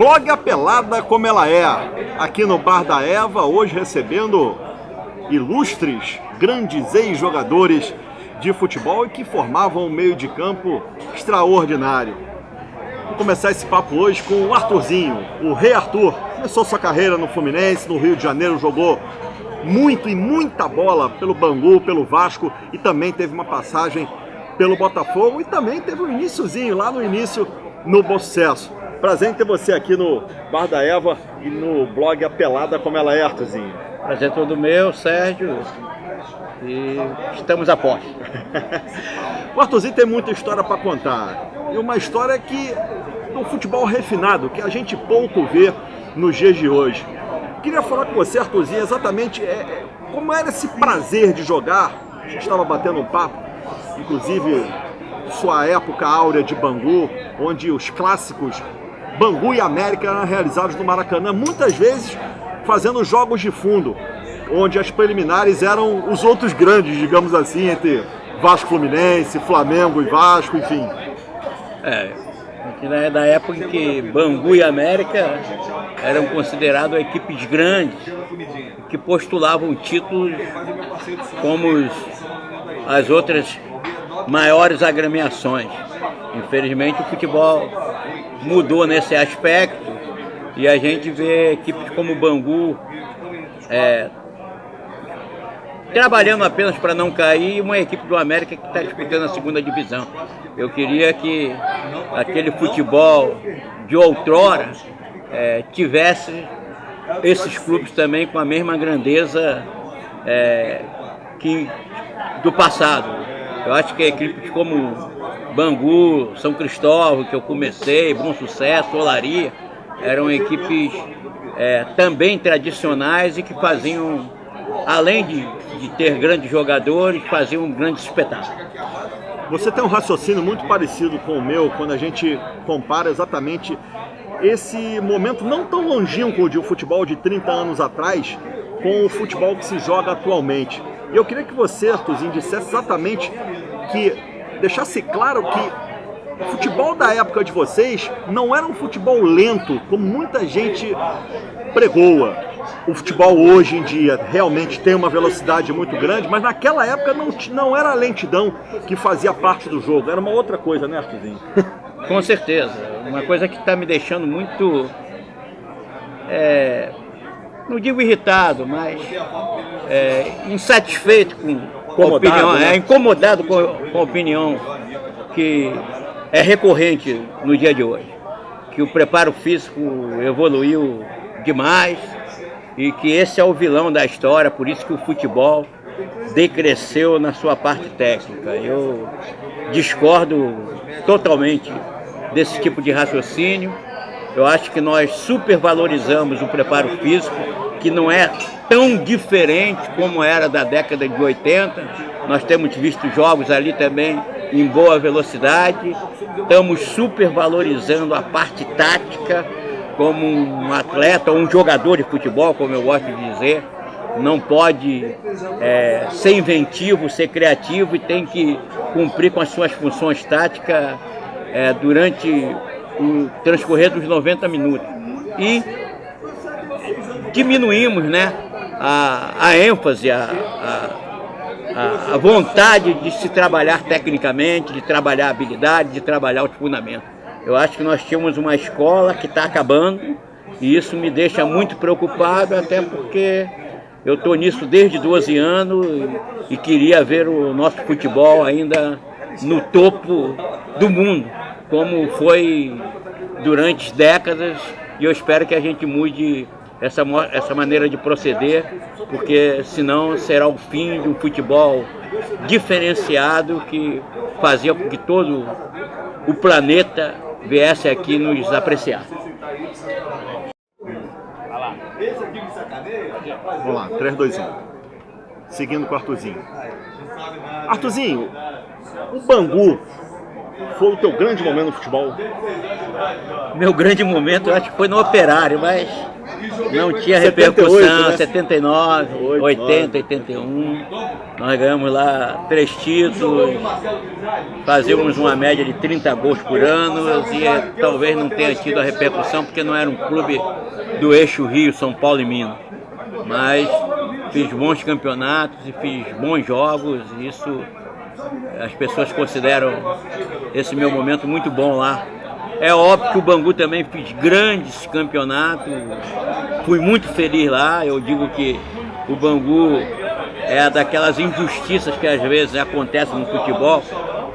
Blog A Pelada Como Ela É, aqui no Bar da Eva, hoje recebendo ilustres, grandes ex-jogadores de futebol e que formavam um meio de campo extraordinário. Vou começar esse papo hoje com o Arthurzinho, o Rei Arthur. Começou sua carreira no Fluminense, no Rio de Janeiro, jogou muito e muita bola pelo Bangu, pelo Vasco e também teve uma passagem pelo Botafogo e também teve um iniciozinho lá no início no Bom Sucesso. Prazer em ter você aqui no Bar da Eva e no blog A Pelada Como Ela É, Arthurzinho. Prazer todo meu, Sérgio, e estamos a posto. O Arthurzinho tem muita história para contar, e uma história que do futebol refinado, que a gente pouco vê nos dias de hoje. Queria falar com você, Arthurzinho, exatamente como era esse prazer de jogar. A gente estava batendo um papo, inclusive sua época áurea de Bangu, onde os clássicos Bangu e América eram realizados no Maracanã, muitas vezes fazendo jogos de fundo, onde as preliminares eram os outros grandes, digamos assim, entre Vasco, Fluminense, Flamengo e Vasco, enfim. É da época em que Bangu e América eram considerados equipes grandes, que postulavam títulos como as outras maiores agremiações. Infelizmente o futebol mudou nesse aspecto e a gente vê equipes como o Bangu trabalhando apenas para não cair, e uma equipe do América que está disputando a segunda divisão. Eu queria que aquele futebol de outrora tivesse esses clubes também com a mesma grandeza que do passado. Eu acho que equipes como Bangu, São Cristóvão, que eu comecei, Bom Sucesso, Olaria, eram equipes também tradicionais e que faziam, além de ter grandes jogadores, faziam um grande espetáculo. Você tem um raciocínio muito parecido com o meu quando a gente compara exatamente esse momento não tão longínquo de um futebol de 30 anos atrás com o futebol que se joga atualmente. E eu queria que você, Arthurzinho, dissesse exatamente deixasse claro que o futebol da época de vocês não era um futebol lento, como muita gente pregoa. O futebol hoje em dia realmente tem uma velocidade muito grande, mas naquela época não era a lentidão que fazia parte do jogo, era uma outra coisa, né, Arthurzinho? Com certeza. Uma coisa que está me deixando muito, não digo irritado, mas insatisfeito com a opinião, né? Incomodado com a opinião que é recorrente no dia de hoje. Que o preparo físico evoluiu demais e que esse é o vilão da história, por isso que o futebol decresceu na sua parte técnica. Eu discordo totalmente desse tipo de raciocínio. Eu acho que nós supervalorizamos o preparo físico, que não é tão diferente como era da década de 80. Nós temos visto jogos ali também em boa velocidade. Estamos supervalorizando a parte tática, como um atleta ou um jogador de futebol, como eu gosto de dizer, não pode ser inventivo, ser criativo e tem que cumprir com as suas funções táticas durante o transcorrer dos 90 minutos. E diminuímos, a ênfase, a vontade de se trabalhar tecnicamente, de trabalhar a habilidade, de trabalhar os fundamentos. Eu acho que nós tínhamos uma escola que está acabando e isso me deixa muito preocupado, até porque eu estou nisso desde 12 anos e queria ver o nosso futebol ainda no topo do mundo, como foi durante décadas, e eu espero que a gente mude essa maneira de proceder, porque senão será o fim de um futebol diferenciado que fazia com que todo o planeta viesse aqui nos apreciar. Vamos lá, 3, 2, 1. Seguindo com o Arthurzinho. Arthurzinho, o Bangu foi o teu grande momento no futebol? Meu grande momento, eu acho que foi no Operário, mas não tinha 78, repercussão. né? 79, 80, 81. Nós ganhamos lá 3 títulos, fazíamos uma média de 30 gols por ano e talvez não tenha tido a repercussão porque não era um clube do eixo Rio, São Paulo e Minas. Mas fiz bons campeonatos e fiz bons jogos, e isso as pessoas consideram esse meu momento muito bom lá. É óbvio que o Bangu também fiz grandes campeonatos, fui muito feliz lá. Eu digo que o Bangu é daquelas injustiças que às vezes acontecem no futebol,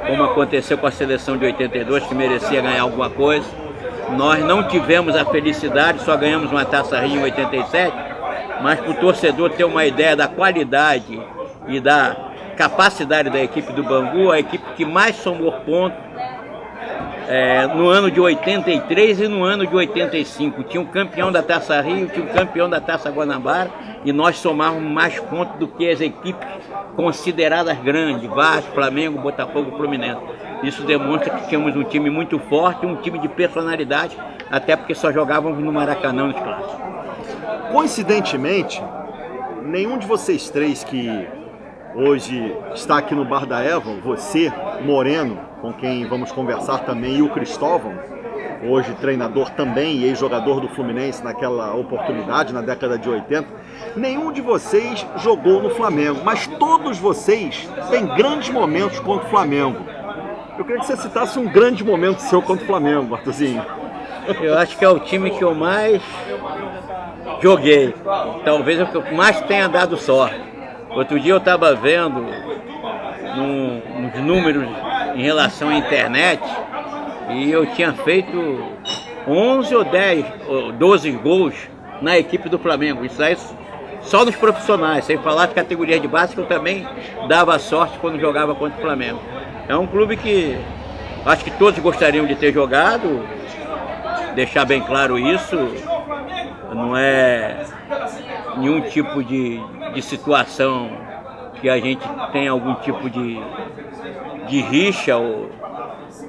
como aconteceu com a seleção de 82, que merecia ganhar alguma coisa. Nós não tivemos a felicidade, só ganhamos uma Taça Rio em 87, mas para o torcedor ter uma ideia da qualidade e da capacidade da equipe do Bangu, a equipe que mais somou pontos no ano de 83 e no ano de 85. Tinha um campeão da Taça Rio, tinha um campeão da Taça Guanabara, e nós somávamos mais pontos do que as equipes consideradas grandes, Vasco, Flamengo, Botafogo, Fluminense. Isso demonstra que tínhamos um time muito forte, um time de personalidade, até porque só jogávamos no Maracanã nos clássicos. Coincidentemente, nenhum de vocês três que hoje está aqui no Bar da Eva, você, Moreno, com quem vamos conversar também, e o Cristóvão, hoje treinador também e ex-jogador do Fluminense naquela oportunidade, na década de 80, nenhum de vocês jogou no Flamengo, mas todos vocês têm grandes momentos contra o Flamengo. Eu queria que você citasse um grande momento seu contra o Flamengo, Arthurzinho. Eu acho que é o time que eu mais joguei, talvez é o que eu mais tenha dado sorte. Outro dia eu estava vendo uns números em relação à internet e eu tinha feito 11 ou 10 ou 12 gols na equipe do Flamengo. Isso aí só nos profissionais, sem falar de categoria de base, que eu também dava sorte quando jogava contra o Flamengo. É um clube que acho que todos gostariam de ter jogado, deixar bem claro isso. Não é nenhum tipo de situação que a gente tem algum tipo de rixa ou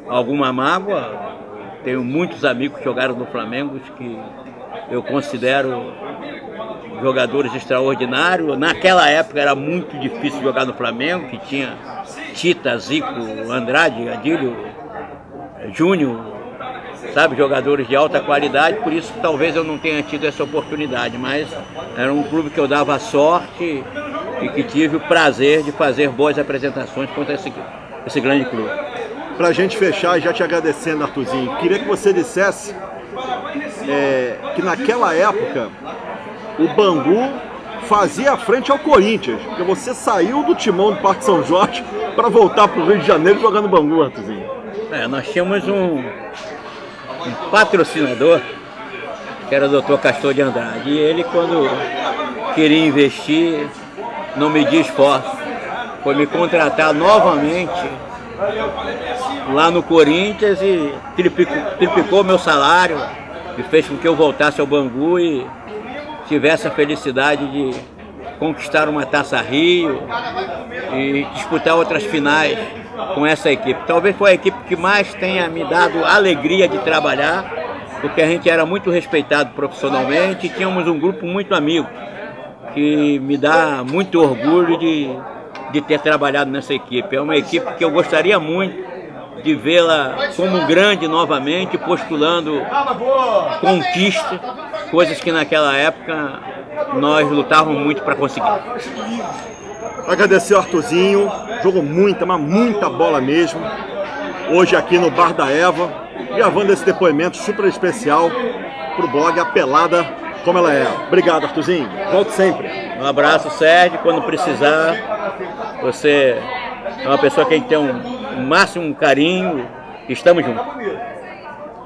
alguma mágoa. Tenho muitos amigos que jogaram no Flamengo que eu considero jogadores extraordinários. Naquela época era muito difícil jogar no Flamengo, que tinha Tita, Zico, Andrade, Adílio, Júnior, sabe, jogadores de alta qualidade, por isso talvez eu não tenha tido essa oportunidade, mas era um clube que eu dava sorte e que tive o prazer de fazer boas apresentações contra esse grande clube. Pra gente fechar, já te agradecendo, Arthurzinho, queria que você dissesse que naquela época o Bangu fazia frente ao Corinthians, porque você saiu do timão do Parque São Jorge para voltar para o Rio de Janeiro jogando Bangu, Arthurzinho. Nós tínhamos um patrocinador, que era o Dr. Castor de Andrade, e ele, quando queria investir, não media esforço, foi me contratar novamente lá no Corinthians e triplicou meu salário e fez com que eu voltasse ao Bangu e tivesse a felicidade de conquistar uma Taça Rio e disputar outras finais com essa equipe. Talvez foi a equipe que mais tenha me dado alegria de trabalhar, porque a gente era muito respeitado profissionalmente e tínhamos um grupo muito amigo, que me dá muito orgulho de ter trabalhado nessa equipe. É uma equipe que eu gostaria muito de vê-la como grande novamente, postulando conquista, coisas que naquela época nós lutávamos muito para conseguir. Agradecer o Arthurzinho, jogou muita, mas muita bola mesmo, hoje aqui no Bar da Eva, gravando esse depoimento super especial pro blog A Pelada Como Ela É. Obrigado, Arthurzinho, volte sempre. Um abraço, Sérgio, quando precisar, você é uma pessoa que tem um máximo carinho, estamos juntos.